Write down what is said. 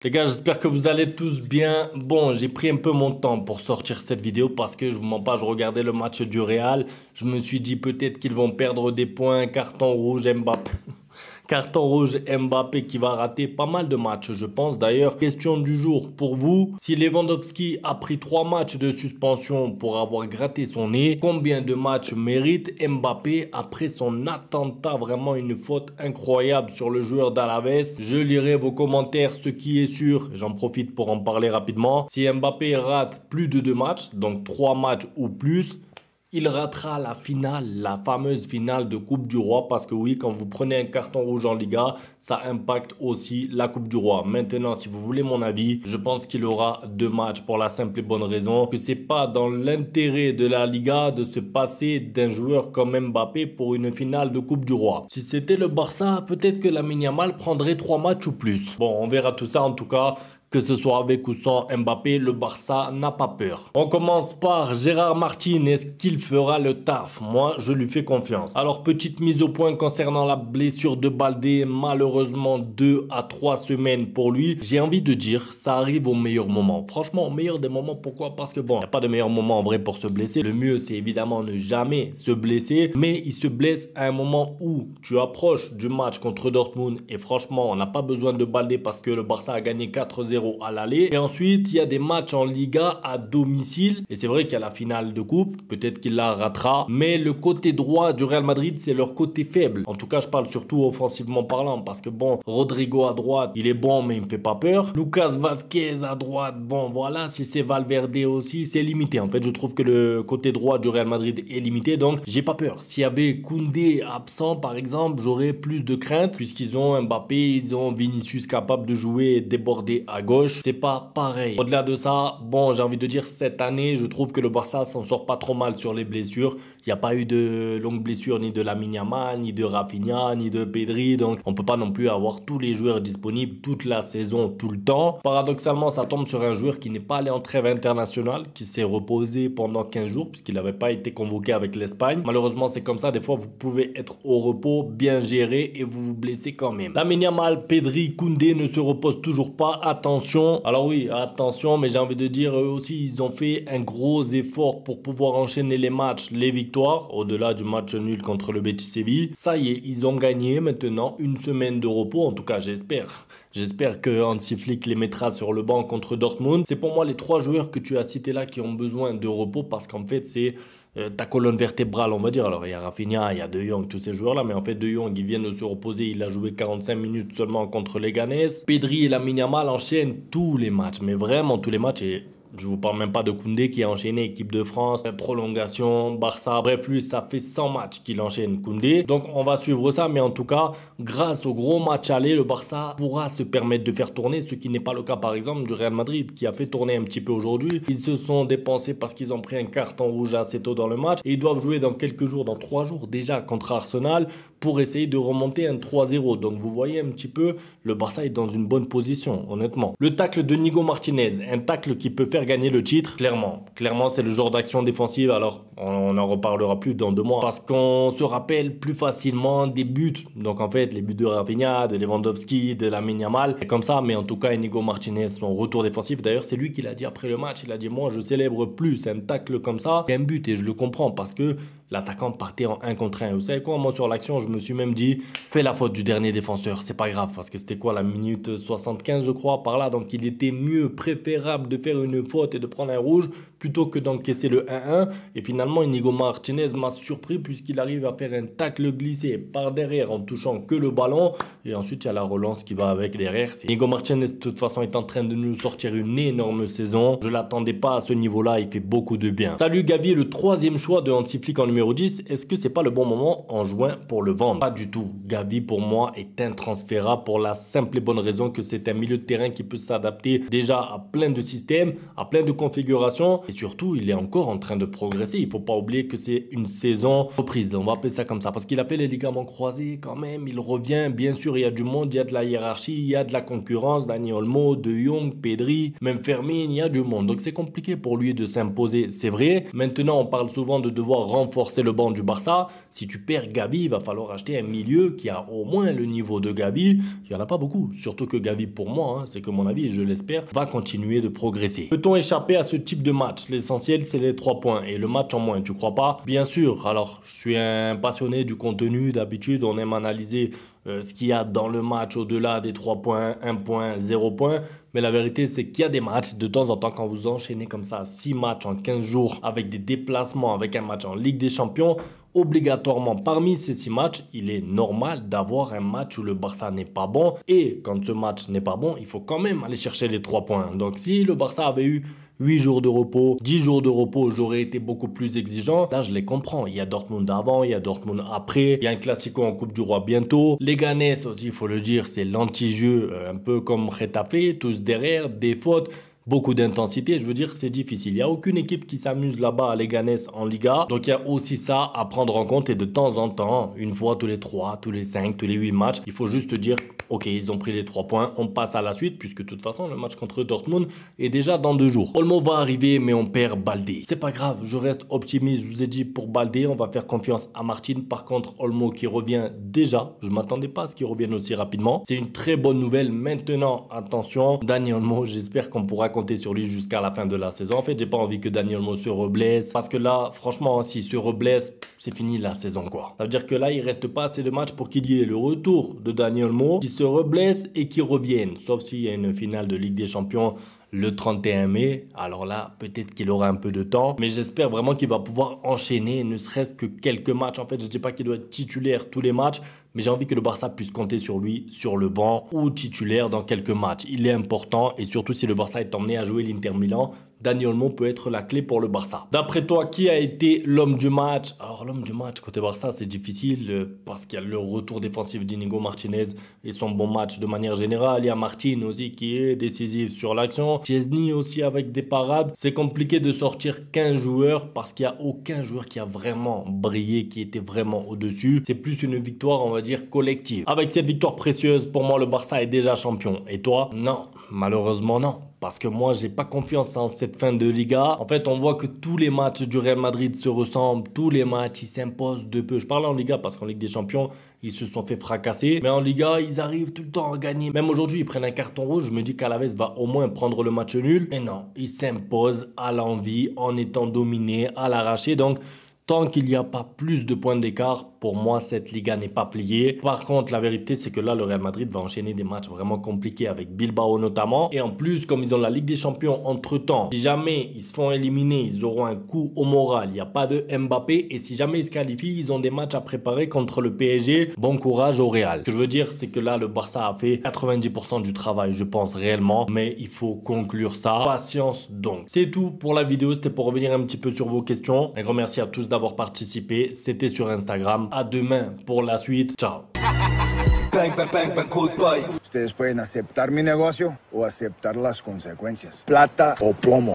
Les gars, j'espère que vous allez tous bien. Bon, j'ai pris un peu mon temps pour sortir cette vidéo parce que je vous mens pas, je regardais le match du Real. Je me suis dit peut-être qu'ils vont perdre des points. Carton rouge Mbappé. Carton rouge Mbappé qui va rater pas mal de matchs, je pense. D'ailleurs, question du jour pour vous. Si Lewandowski a pris 3 matchs de suspension pour avoir gratté son nez, combien de matchs mérite Mbappé après son attentat? Vraiment une faute incroyable sur le joueur d'Alaves. Je lirai vos commentaires, ce qui est sûr. J'en profite pour en parler rapidement. Si Mbappé rate plus de 2 matchs, donc 3 matchs ou plus, il ratera la finale, la fameuse finale de Coupe du Roi. Parce que oui, quand vous prenez un carton rouge en Liga, ça impacte aussi la Coupe du Roi. Maintenant, si vous voulez mon avis, je pense qu'il aura 2 matchs pour la simple et bonne raison que c'est pas dans l'intérêt de la Liga de se passer d'un joueur comme Mbappé pour une finale de Coupe du Roi. Si c'était le Barça, peut-être que Lamine Yamal prendrait 3 matchs ou plus. Bon, on verra tout ça en tout cas. Que ce soit avec ou sans Mbappé, le Barça n'a pas peur. On commence par Gérard Martin. Est-ce qu'il fera le taf? Moi, je lui fais confiance. Alors, petite mise au point concernant la blessure de Baldé. Malheureusement, 2 à 3 semaines pour lui. J'ai envie de dire, ça arrive au meilleur moment. Franchement, au meilleur des moments. Pourquoi? Parce que bon, il n'y a pas de meilleur moment en vrai pour se blesser. Le mieux, c'est évidemment ne jamais se blesser. Mais il se blesse à un moment où tu approches du match contre Dortmund. Et franchement, on n'a pas besoin de Baldé parce que le Barça a gagné 4-0 à l'aller. Et ensuite, il y a des matchs en Liga à domicile. Et c'est vrai qu'il y a la finale de coupe. Peut-être qu'il la ratera. Mais le côté droit du Real Madrid, c'est leur côté faible. En tout cas, je parle surtout offensivement parlant. Parce que bon, Rodrigo à droite, il est bon, mais il me fait pas peur. Lucas Vazquez à droite, bon, voilà. Si c'est Valverde aussi, c'est limité. En fait, je trouve que le côté droit du Real Madrid est limité. Donc, j'ai pas peur. S'il y avait Koundé absent, par exemple, j'aurais plus de crainte. Puisqu'ils ont Mbappé, ils ont Vinicius capable de jouer et déborder à gauche, c'est pas pareil. Au-delà de ça, bon, j'ai envie de dire cette année, je trouve que le Barça s'en sort pas trop mal sur les blessures. Il n'y a pas eu de longues blessures ni de Lamine Yamal, ni de Rafinha, ni de Pedri. Donc, on peut pas non plus avoir tous les joueurs disponibles toute la saison, tout le temps. Paradoxalement, ça tombe sur un joueur qui n'est pas allé en trêve internationale, qui s'est reposé pendant 15 jours puisqu'il n'avait pas été convoqué avec l'Espagne. Malheureusement, c'est comme ça. Des fois, vous pouvez être au repos, bien géré et vous vous blessez quand même. Lamine Yamal, Pedri, Koundé ne se reposent toujours pas. Attention. Alors oui, attention, mais j'ai envie de dire, eux aussi, ils ont fait un gros effort pour pouvoir enchaîner les matchs, les victoires, au-delà du match nul contre le Betis Séville. Ça y est, ils ont gagné maintenant une semaine de repos, en tout cas, j'espère. J'espère que Hansi Flick les mettra sur le banc contre Dortmund. C'est pour moi les 3 joueurs que tu as cités là qui ont besoin de repos parce qu'en fait, c'est ta colonne vertébrale, on va dire. Alors, il y a Rafinha, il y a De Jong, tous ces joueurs-là. Mais en fait, De Jong, ils viennent de se reposer. Il a joué 45 minutes seulement contre les Leganés. Pedri et Lamine Yamal enchaînent tous les matchs. Mais vraiment tous les matchs. Et je vous parle même pas de Koundé qui a enchaîné équipe de France, prolongation, Barça. Bref, lui, ça fait 100 matchs qu'il enchaîne Koundé. Donc, on va suivre ça. Mais en tout cas, grâce au gros match aller, le Barça pourra se permettre de faire tourner, ce qui n'est pas le cas, par exemple, du Real Madrid qui a fait tourner un petit peu aujourd'hui. Ils se sont dépensés parce qu'ils ont pris un carton rouge assez tôt dans le match. Et ils doivent jouer dans quelques jours, dans 3 jours déjà contre Arsenal pour essayer de remonter un 3-0. Donc, vous voyez un petit peu, le Barça est dans une bonne position, honnêtement. Le tacle de Nigo Martinez, un tacle qui peut faire gagner le titre, clairement. Clairement, c'est le genre d'action défensive. Alors, on en reparlera plus dans 2 mois. Parce qu'on se rappelle plus facilement des buts. Donc, en fait, les buts de Rafinha, de Lewandowski, de Lamine Yamal. C'est comme ça, mais en tout cas, Inigo Martinez, son retour défensif. D'ailleurs, c'est lui qui l'a dit après le match. Il a dit, moi, je célèbre plus un tacle comme ça qu'un but. Et je le comprends parce que l'attaquant partait en 1 contre 1. Vous savez quoi, moi sur l'action, je me suis même dit, fais la faute du dernier défenseur, c'est pas grave, parce que c'était quoi, la minute 75 je crois, par là, donc il était mieux, préférable de faire une faute et de prendre un rouge, plutôt que d'encaisser le 1-1. Et finalement, Inigo Martinez m'a surpris, puisqu'il arrive à faire un tacle glissé par derrière en touchant que le ballon, et ensuite il y a la relance qui va avec derrière. Inigo Martinez, de toute façon, est en train de nous sortir une énorme saison, je l'attendais pas à ce niveau-là, il fait beaucoup de bien. Salut Gavi, le 3e choix de Hansi Flick en numéro 10, est-ce que c'est pas le bon moment en juin pour le vendre? Pas du tout. Gavi pour moi est intransférable pour la simple et bonne raison que c'est un milieu de terrain qui peut s'adapter déjà à plein de systèmes, à plein de configurations et surtout il est encore en train de progresser. Il faut pas oublier que c'est une saison reprise, on va appeler ça comme ça parce qu'il a fait les ligaments croisés quand même, il revient, bien sûr il y a du monde, il y a de la hiérarchie, il y a de la concurrence, Dani Olmo, De Jong, Pedri, même Fermin, il y a du monde. Donc c'est compliqué pour lui de s'imposer, c'est vrai. Maintenant on parle souvent de devoir renforcer le banc du Barça. Si tu perds Gavi, il va falloir acheter un milieu qui a au moins le niveau de Gavi. Il n'y en a pas beaucoup. Surtout que Gavi, pour moi, c'est que mon avis, et je l'espère, va continuer de progresser. Peut-on échapper à ce type de match? L'essentiel, c'est les 3 points et le match en moins, tu crois pas? Bien sûr. Alors, je suis un passionné du contenu. D'habitude, on aime analyser ce qu'il y a dans le match au-delà des 3 points, 1 point, 0 point. Mais la vérité, c'est qu'il y a des matchs, de temps en temps, quand vous enchaînez comme ça 6 matchs en 15 jours, avec des déplacements, avec un match en Ligue des Champions, obligatoirement, parmi ces 6 matchs, il est normal d'avoir un match où le Barça n'est pas bon. Et quand ce match n'est pas bon, il faut quand même aller chercher les 3 points. Donc si le Barça avait eu 8 jours de repos, 10 jours de repos, j'aurais été beaucoup plus exigeant. Là, je les comprends. Il y a Dortmund avant, il y a Dortmund après. Il y a un Classico en Coupe du Roi bientôt. Les Ganes aussi, il faut le dire, c'est l'anti-jeu, un peu comme Getafe, tous derrière, des fautes. Beaucoup d'intensité, je veux dire, c'est difficile. Il n'y a aucune équipe qui s'amuse là-bas à Leganés en Liga. Donc, il y a aussi ça à prendre en compte. Et de temps en temps, une fois tous les 3, tous les 5, tous les 8 matchs, il faut juste dire, ok, ils ont pris les 3 points, on passe à la suite, puisque de toute façon, le match contre Dortmund est déjà dans 2 jours. Olmo va arriver, mais on perd Baldé. C'est pas grave, je reste optimiste. Je vous ai dit, pour Baldé, on va faire confiance à Martin. Par contre, Olmo qui revient déjà, je ne m'attendais pas à ce qu'il revienne aussi rapidement. C'est une très bonne nouvelle. Maintenant, attention, Dani Olmo, j'espère qu'on pourra compter sur lui jusqu'à la fin de la saison. En fait, j'ai pas envie que Dani Olmo se reblesse, parce que là, franchement, s'il se reblesse, c'est fini la saison, quoi. Ça veut dire que là, il reste pas assez de matchs pour qu'il y ait le retour de Dani Olmo, qui se reblesse et qui revienne. Sauf s'il y a une finale de Ligue des Champions le 31 mai. Alors là, peut-être qu'il aura un peu de temps. Mais j'espère vraiment qu'il va pouvoir enchaîner, ne serait-ce que quelques matchs. En fait, je ne dis pas qu'il doit être titulaire tous les matchs, mais j'ai envie que le Barça puisse compter sur lui, sur le banc ou titulaire dans quelques matchs. Il est important et surtout si le Barça est emmené à jouer l'Inter Milan, Dani Olmo peut être la clé pour le Barça. D'après toi, qui a été l'homme du match? Alors l'homme du match côté Barça, c'est difficile parce qu'il y a le retour défensif d'Inigo Martinez et son bon match de manière générale. Il y a Martin aussi qui est décisif sur l'action. Chesney aussi avec des parades. C'est compliqué de sortir 15 joueurs parce qu'il n'y a aucun joueur qui a vraiment brillé, qui était vraiment au-dessus. C'est plus une victoire, on va dire, collective. Avec cette victoire précieuse, pour moi, le Barça est déjà champion. Et toi? Non, malheureusement non. Parce que moi, j'ai pas confiance en cette fin de Liga. En fait, on voit que tous les matchs du Real Madrid se ressemblent. Tous les matchs, ils s'imposent de peu. Je parle en Liga parce qu'en Ligue des Champions, ils se sont fait fracasser. Mais en Liga, ils arrivent tout le temps à gagner. Même aujourd'hui, ils prennent un carton rouge. Je me dis qu'Alaves va au moins prendre le match nul. Mais non, ils s'imposent à l'envie en étant dominés, à l'arraché. Donc, tant qu'il n'y a pas plus de points d'écart, pour moi, cette Liga n'est pas pliée. Par contre, la vérité, c'est que là, le Real Madrid va enchaîner des matchs vraiment compliqués avec Bilbao notamment. Et en plus, comme ils ont la Ligue des Champions entre-temps, si jamais ils se font éliminer, ils auront un coup au moral. Il n'y a pas de Mbappé. Et si jamais ils se qualifient, ils ont des matchs à préparer contre le PSG. Bon courage au Real. Ce que je veux dire, c'est que là, le Barça a fait 90% du travail, je pense réellement. Mais il faut conclure ça. Patience donc. C'est tout pour la vidéo. C'était pour revenir un petit peu sur vos questions. Un grand merci à tous d'avoir participé. C'était sur Instagram. À demain pour la suite. Ciao. Bang, bang, bang, bang, goodbye. Ustedes pueden aceptar mi negocio o aceptar las consecuencias. Plata o plomo.